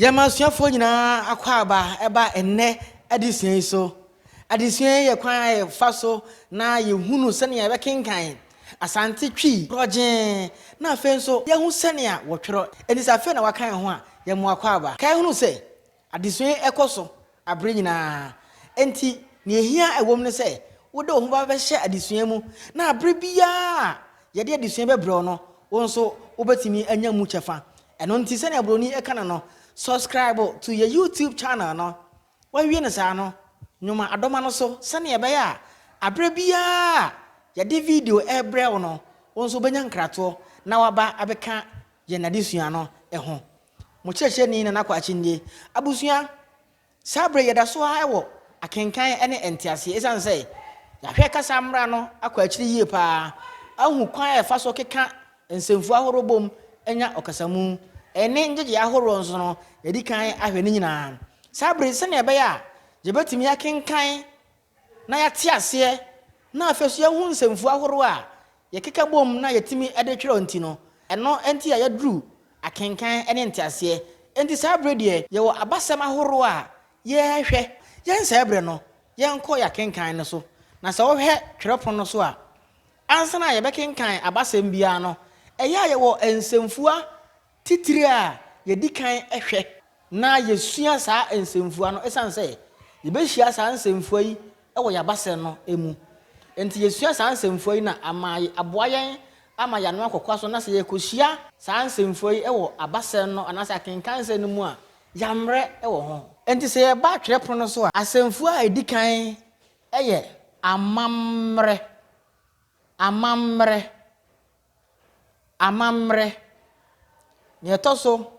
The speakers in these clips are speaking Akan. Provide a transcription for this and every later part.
Yamasuafo nyina akwaba eba enne adisuan so. Adisuan ye kwan ye fa so na ye hunu sene ye bekenkan. Asante twi projen na afen so ye hu sene a wotwero. Enisa afen na wakan ho a ye mo akwaba. Kai hunu se adisuan ekoso abre nyina. Enti ne ehia ewom ne se wode ho ba be hye adisuan mu na abre bia ye de adisuan be bre no won so wobetimi anya mu chefa. Eno nti sene abroni ekana no subscribe to your YouTube channel no. Why we na no? Nyoma adoma no so sane ye be ya abrebia ya de video ebre no. Won so benya nkrato na waba abeka ye nadesua no ho. Mo cheche ni na nakwa chindie. Abusua sabre ye da so ha ewo akenkan ene entiase esan say ya hwe kasa mra no akwa chiri yie pa. Ahu kwan e fa so keka ensemfu ahorobom enya okasamu ene njeje ahoro nso no yedi kan ahwe ni nyina sabre se ne be ya je betimi akenkan na ya te ase na afesu yahu nsemfu ahoro a ye keka bom na yetimi ede twero nti no eno enti ya yadru akenkan ene nte ase enti sabre de ye wo abasem ahoro a ye hwe ye sabre no ye nko ya kenkan ne so na se wo hwe twerepon no so a ansana ye bekenkan abasem bia no eya ye wo ensemfua titiri a yedi kan ehwe na yesua saa ensemfua no esan se ye be hia saa ensemfua yi ewo yabase no emu enti yesua saa ensemfua yi na aboayen ama ya no akokwa so na se ye kohia saa ensemfua yi ewo abase no anasa kenkan se no mu a yamre ewo ho enti se ye ba twerepon no so a asemfua edi kan eye amamre ne toso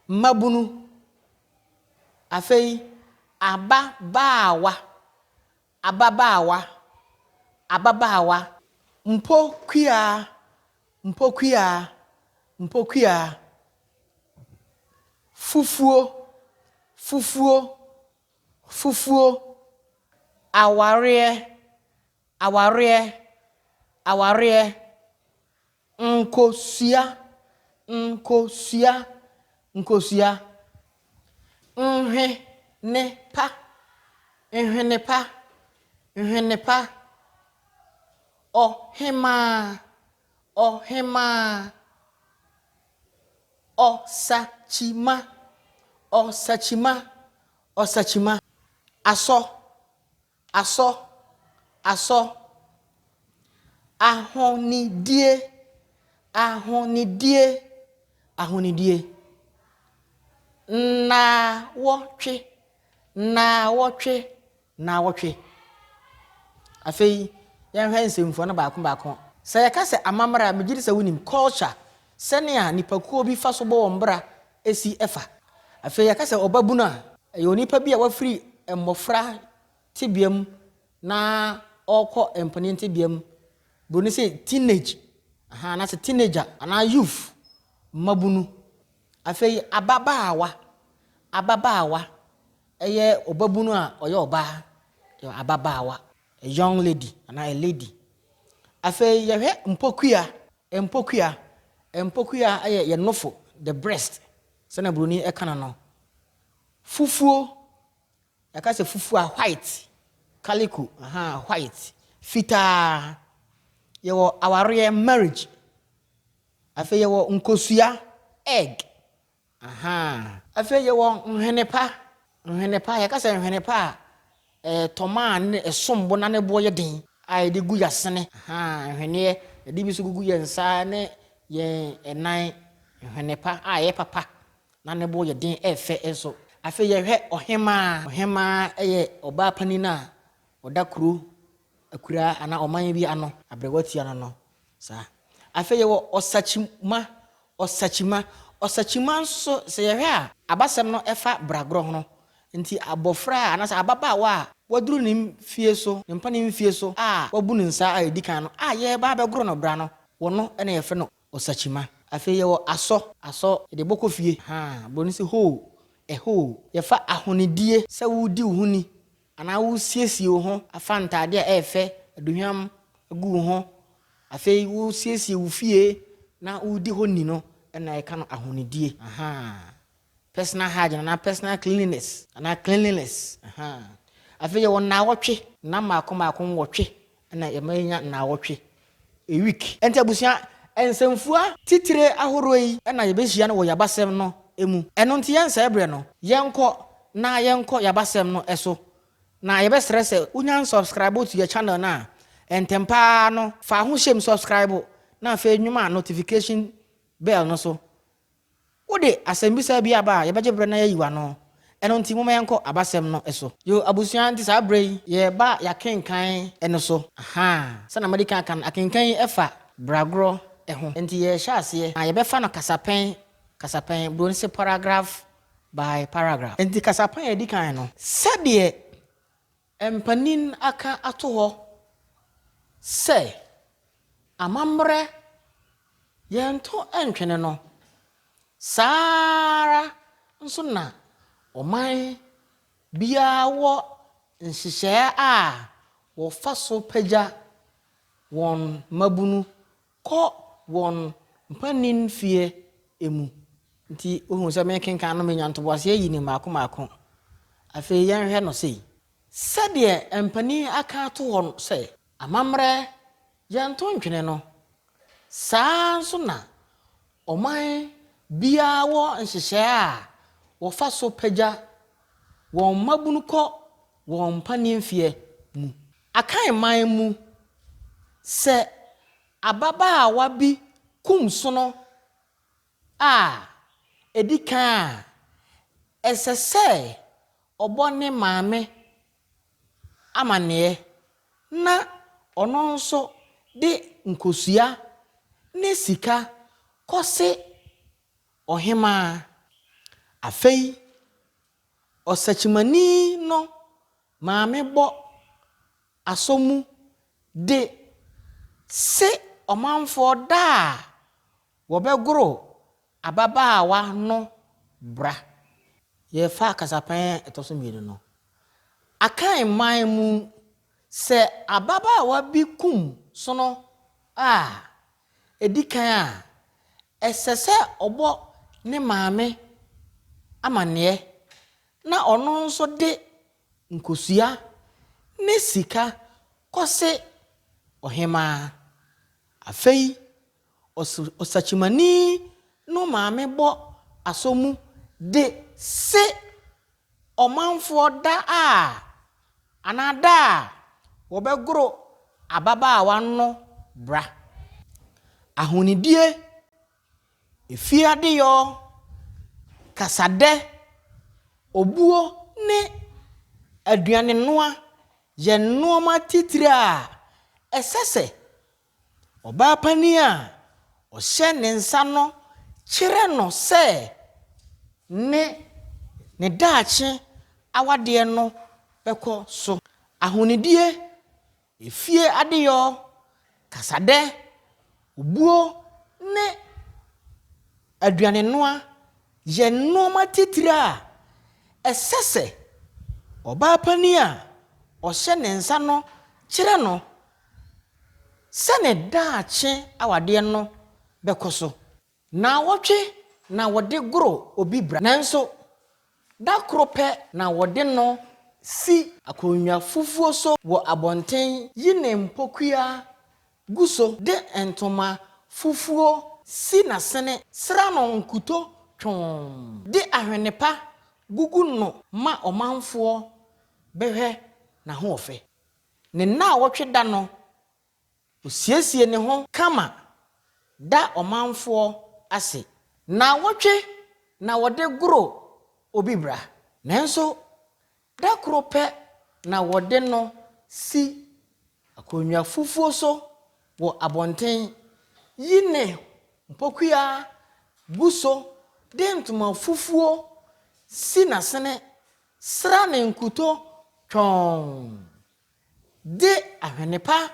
mabunu afei ababawa mpokuya fufuo aware nkosia nhwenepa ohema osachima aso ahonidie na wotwe afei yan hwan semfo na baako sɛ yɛka sɛ amamra megiri sɛ wonim culture sɛnea nipakuo bi fa so bɔ wombra esi ɛfa afei yɛka sɛ ɔbabunu a ɛyɛ onipa bi a wafiri mmɔfra tibiam na ɔkɔ mpanin tibiam broni sɛ teenage na sɛ teenager ana youth mabunu afei ababaawa ɛyɛ ɔbabunu a ɔyɛ ɔbaa ababaawa a young lady ana a lady afei yɛhwɛ mpokuya ɛyɛ yenofo the breast sɛna broni ɛkana no fufuo yɛka sɛ fufuo a white calico white fitaa yɛwɔ awareɛ marriage afei yɛwɔ nkosua egg afei yɛwɔ nhwenepa yɛka sɛ nhwenepa a toma ne esombo na ne bo yɛ den a yɛde gu yasene nhweneɛ yɛde bi so gugu yɛ nsa ne yɛ enan nhwenepa a yɛ papa na ne bo yɛ den ɛfɛ enso afei yɛhwɛ ɔhema ɛyɛ ɔbaa panin a ɔda kuro akura ana ɔman bi ano abrewatia no saa afei yɛwɔ ɔsachima nso sɛ yɛhwɛ a abasɛm no ɛfa bragro no nti abofra ana sɛ ababaawa a waduru ne fie so ne mpa ne fie so a wabu ne nsa a edi kan no a yɛ ba bɛgoro no bra no wɔno ɛna yɛfɛ no ɔsachima afei yɛwɔ asɔ de bɔkɔ fie boni sɛ ho yɛfa ahonidie sɛ wudi wo huni ana wo siesie wo ho afa ntade a ɛfɛ aduhwam agu wo ho afei wo siesie wo fie na udi ho ni no na e ka no ahonidie personal hygiene na personal cleanliness na cleanliness afeye won na wotwe na maako wotwe na ye manya na wotwe a week enti abusia ensemfua titire ahoro yi na ye behia no wo yabasem no emu eno nti yensa ebre no yenko yabasem no eso na ye be stress unya subscribe to your channel na entempa no fa ho shem subscribe na fa enwuma notification bell no so wode asembisa bia ba ye beje bre na yiwa no eno nti mo yenko abasem no eso yo abusuan nti sa bre ye ba ya kenkan eno so sana medical kan akenkan efa bragro eho nti ye hyase ye be fa no kasapen bro nse paragraph by paragraph nti kasapen edi kan no sade empanin aka ato ho se amamre yento entwene no Sara nso na oman bia wo nhihye a wo faso pagya won mabunu ko won mpanin fie emu nti ohun se men kenkan no menyanto boase yi ni maako afi yen hwe no sei sade empani aka to hon se amamre yanto ntwene no saa nso na oman bia wo nhihye a wo faso pagya won mabunu ko won mpanin fie mu akan man mu se ababaawa bi kumso no edikan esese obone maame amane na ono nso de nkosua ne sika kose ohema afei osachimani no maame bo asomu de se omanfo da wobegoro ababaawa no bra ye fa kasapan etoso mienu no akan man mu se ababaawa bi kum so no edikan esese obo ne maame amane na ono nso de nkosua ne sika kose ohema afei osachimani no maame bo asomu de se omanfo da anada wobegoro ababaawa no bra ahonidie efiade yo kasade obuo ne aduane noa ye nooma titira esese oba pani a ohye ne nsa no kire no se ne daache awade no beko so ahonidie efie adeyo kasade obuo ne aduane noa ye nooma titira esese oba pani a ohye ne nsa no kire no se ne daache awade no bekoso na wotwe na wode goro obi bra nanso da krope na wode no si akonwa fufuo so wo abonten yine mpokua guso de entoma fufuo si na sene sra no nkuto twon de ahwenepa gugu no ma omanfo behwe na ho ofe ne na wotwe da no osiesie ne ho kama da omanfo ase na wotwe na wode goro obi bra nanso da krope na wode no si akonwa fufuo so wo abonten yine mpokua guso de ntoma fufuo si na sene sra ne nkuto twon de ahwenepa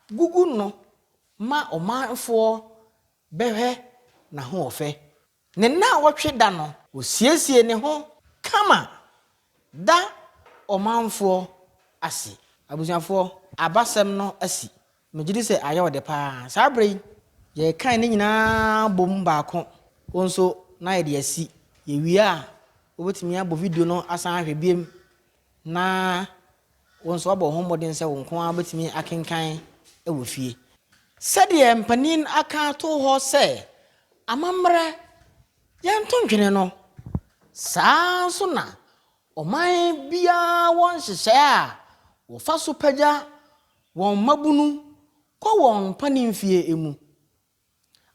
gugu no ma omanfo behwe na ho ofe ne na wotwe da no osiesie ne ho kama da omanfo ase abusuafo abasem no asi megidi se aye ode pa sa brei ye kan ni nyina bom baako wonso na ye de asi ye wi a obetimi abo video no asan ahwe biem na wonso abo homodin se wonko a betimi akenkan e wo fie sede mpanin aka to ho se amamre yanto ndwene no saa so na oman bia won hyehyɛ a wo fa so pagya won mabunu kɔ won panin fie emu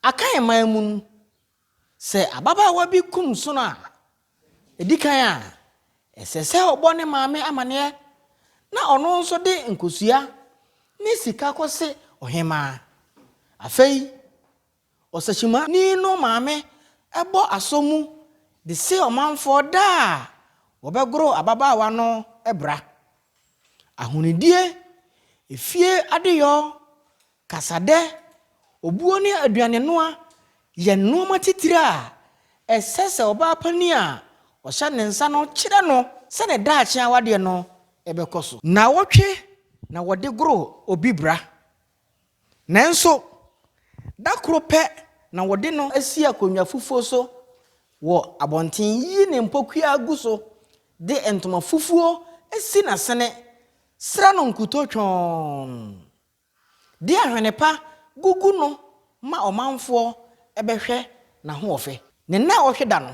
akan man mu se ababa bi kum so na edikan a esese obɔ ne maame amane na ɔno nso de nkosua ne sika kɔse ohema afei osachima ni no maame ɛbɔ asomu de se ɔmanfo da wɔbɛgoro ababa wa no ɛbra ahunidie efie adeyo kasade obuo ne aduane noa ye noma titira esese oba pani a ohya ne nsa no kyerɛ no se ne daache awade no ɛbɛkɔso na wotwe na wode goro obi bra nanso dakro pɛ na wode no asi akonwa fufuo so wo abonten yi ne mpokua aguso de entoma fufuo asi na sene sra no nkuto twon de ahwene pa gugu no ma omanfo ebehwe na ho ofe ne na ohwe da no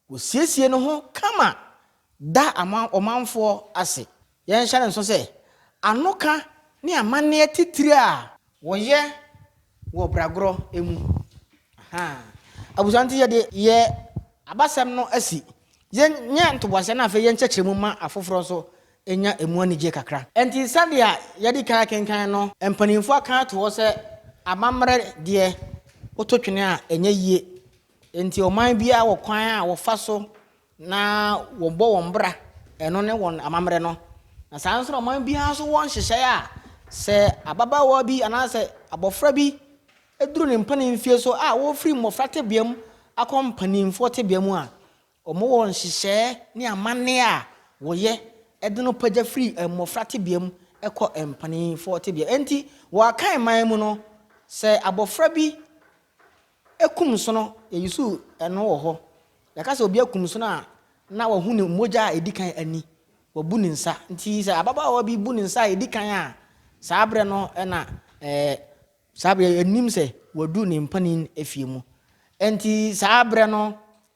wo siesie no ho kama da omanfo ase yen hya ne so se anoka ne amane titiri a wo ye wo bragoro emu abusanti ye abasem no asi yen nya ntobose na afa yen kyekyremu ma afoforo so enya emu anije kakra enti sadia yedi kan kenkan no empanimfo aka to se amamre de ototwene a enya yie enti oman bia wo kwan a wo fa so na wo bɔ won bra eno ne won amamre no na sanso oman bia so won hyehyɛ a se ababawa bi anase abofra bi eduru ne mpanimfie so a wo firi mmofra tebiam akɔ mpanimfo tebiam a omo won hyehyɛ ne amane a wo ye edeno pagya free mmofra tebiam ekɔ mpanimfo tebia enti wo akan man mu no se abofra bi ekum so no yeyisu eno wo ho yaka se obi akum so na wo hu ne moja edikan ani wo bu ne nsa nti se ababa bi bu ne nsa edikan a saabre no na saabre anim se wadu ne mpanin efie mu enti saabre no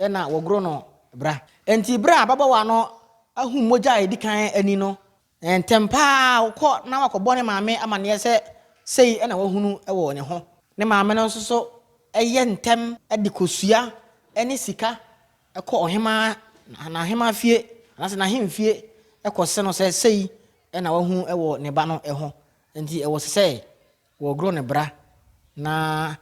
na wo gro no bra enti bra ababa wa no ahu moja edikan ani no entempa ukọ na wakọbọ ne maame amane se sei na wahunu ewo ne ho ne maame no nso so eye ntem edi kosua eni sika ekọ ohema na hema fie na se na hemfie ekọ se no se sei na wahu ewo ne ba no eho enti ewo se wo gro ne bra na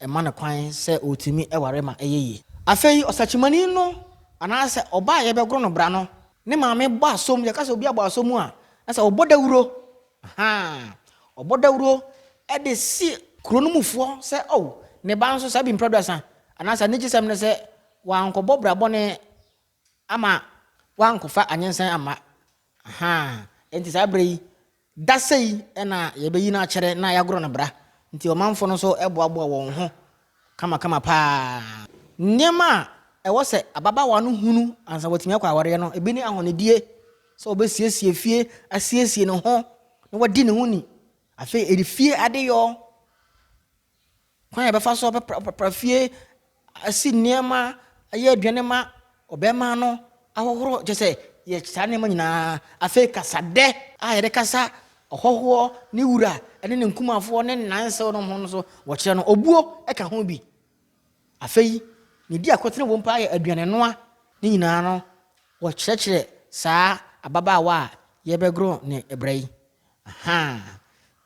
ema ne kwan se otimi eware ma eyeye afei osachimani no ana se oba ye be gro no bra no ne maame bọ asom ya kase obi abọ asom a asa obodawuro obodawuro e de si kronumufo se ne ba nso sabi mpradasa anasa ne gisem ne se wankobọ brabọ ne ama wankofa anyensan ama enti sabrei dasei na ye beyi na kyere na ya goro na bra nti omanfo no so eboabo won ho kama pa nyema ewo se ababawa no hunu ansa watimi akwa aware no ebi ni ahonedie so obesiesie fie asiesie no ho na wadi ne huni afi edi fie ade yo kwan ya befa so pra fie asi niema aye aduane ma obema no ahohoro je se ye kyane ma nyina afi kasade aye de kasa ohoho ni wura ene ne nkumafo ne nanse no ho no so wo kyere no obuo eka ho bi afi ni di akotene wo mpa ya aduane noa ni nyina no wo kyerɛkyerɛ saa ababaawa ye begro ne ebrai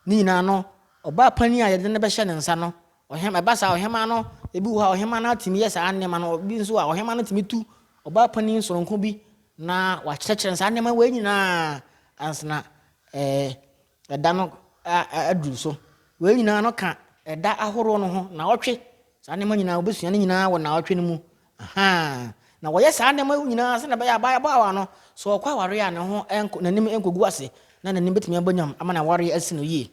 ni nyina no oba pani a ye de ne be hye ne nsa no ohema ba sa ohema no ebi wo ha ohema na timi ye saa nnema no bi nso a ohema no timi tu oba pani soronko bi na wa kyerɛkyerɛ saa nnema we nyina ansna eda no adu so we nyina no ka eda ahoro no ho na otwe saa nnema nyina obesua ne nyina wo na otwe no mu na wo ye saa nnema nyina se na be ya ba no so okwa ware ya ne ho nanim enkogu ase na nanim betumi abanyam ama na ware asi no yie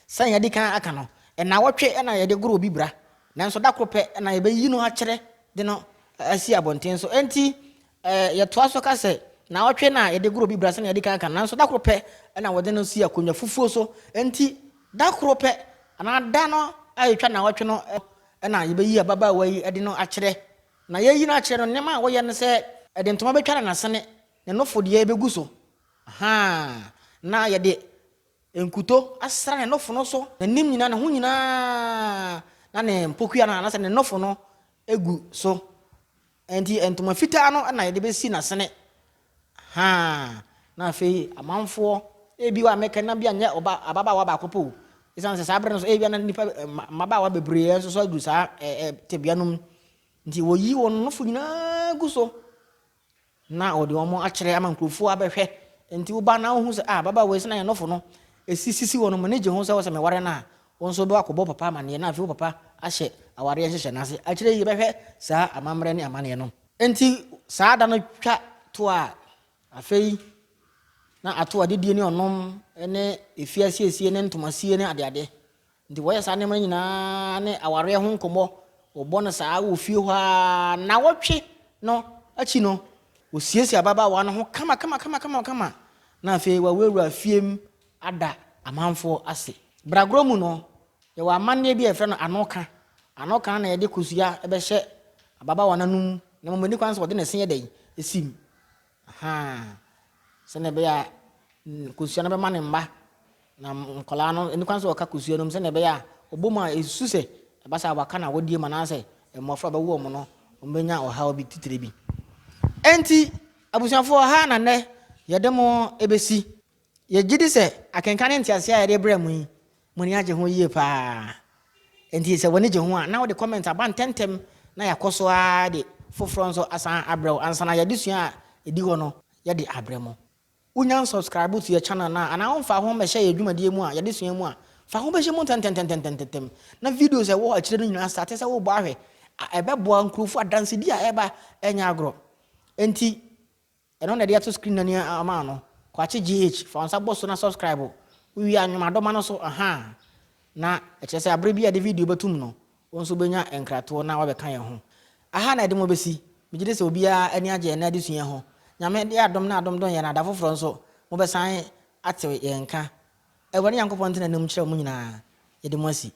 san ya di kan aka no ɛna wɔtwe ɛna yɛde goro obi bra nanso da koro pɛ ɛna yɛbɛyi no akyerɛ de no asi abɔnten so enti yɛtoa so ka sɛ na wɔtwe na yɛde goro obi bra sɛ na yɛde kan nanso da koro pɛ ɛna wɔde no si akonnwa fufuo so enti da koro pɛ ana da no ayɛtwa na wɔtwe no ɛna yɛbɛyi ababaawa yi ɛde no akyerɛ na yɛyi no akyerɛ no nneɛma a wɔyɛ no sɛ ɛde ntoma bɛtwa no n'asene ne nofo deɛ yɛbɛgu so na yɛde enkuto asra ne nofo no so n'anim nyinaa ne ho nyinaa na ne mpokua no anasɛ ne nofo no egu so enti ntoma fitaa no na yɛde bɛsi n'asene na afei amanfoɔ ebi wa meka na bia nyɛ ababaawa baako po ɛsan sɛ saa bere no so ebi na nipa mabaawa bebree nso so agu saa tebea no nti woyi wɔn nofo nyinaa gu so na ɔde wɔn akyerɛ ama nkurɔfoɔ abɛhwɛ nti woba na wohu sɛ ababaawa esi na yɛ nofo no esisisi wɔn mo ne gye ho sɛ wɔsɛ mɛware na wɔn nso bɛ akɔbɔ papa amaneɛ na afei papa ahyɛ awareɛ hyehyɛ n'ase akyerɛ yi bɛhwɛ saa amammerɛ ne amaneɛ no nti saa da no twa to a afei na ato adedie ne ɔnom ne efiasiesie ne ntomasie ne adeade nti wɔyɛ saa nneɛma nyinaa ne awareɛ ho nkɔmmɔ wɔbɔ no saa wɔ fie hɔ a na wɔtwe no akyi no wɔsiesie ababaawa no ho kama na afei wɔawurawura fiem ada amanfoɔ ase bragoro mu no yɛwɔ amanneɛ bi a yɛfrɛ no anoka na yɛde kosua ɛbɛhyɛ ababaawa no anum na mmɔni kwan sɛ wɔde ne se yɛ dɛn esim sɛnɛ bɛyɛ a kosua no bɛma ne mba na nkɔlaa no ɛni kwan sɛ wɔka kosua no mu sɛnɛ bɛyɛ a ɔbɔ mu a ɛsusu sɛ ɛbasa waka na wɔdie ma naasɛ mmɔfra bɛwo ɔmo no ɔmbɛnya ɔhaw bi titire bi enti abusuafoɔ ha na nnɛ yɛde mo ɛbɛsi yɛgye di sɛ akenka ne ntease a yɛde brɛ mu yi mo ni agye ho yie paa enti sɛ wɔne gye ho a na wɔde comment aba ntɛntɛm na yɛakɔ so a de foforɔ nso asan abrɛw ansa na yɛde sua a ɛdi hɔ no yɛde abrɛ mo wonya subscribe to your channel na ana womfa ho mɛhyɛ yɛ dwumadie mu a yɛde sua mu a fa ho bɛhyɛ mu ntɛntɛntɛntɛntɛm na videos ɛwɔ akyerɛ no nyinaa start sɛ wobɔ ahwɛ ɛbɛboa nkurɔfoɔ adansedi a ɛba ɛnya agorɔ enti ɛno na de ato screen nani ama no kwakye gh fa nsa bɔ so na subscribe wowie anwomadɔma no so na ɛkyerɛ sɛ abere bi a de video bɛtum no wo nso bɛnya nkratoɔ na wabɛka yɛn ho aha na ɛde mo bɛsi megye de sɛ obiara ani agye na de sua ho nyame de adom na adom don yɛ na ada foforɔ nso mo bɛsan ate yɛn ka ɛwɔ ne Nyankopɔn ntena nam kyerɛ mo nyinaa yɛde mo asi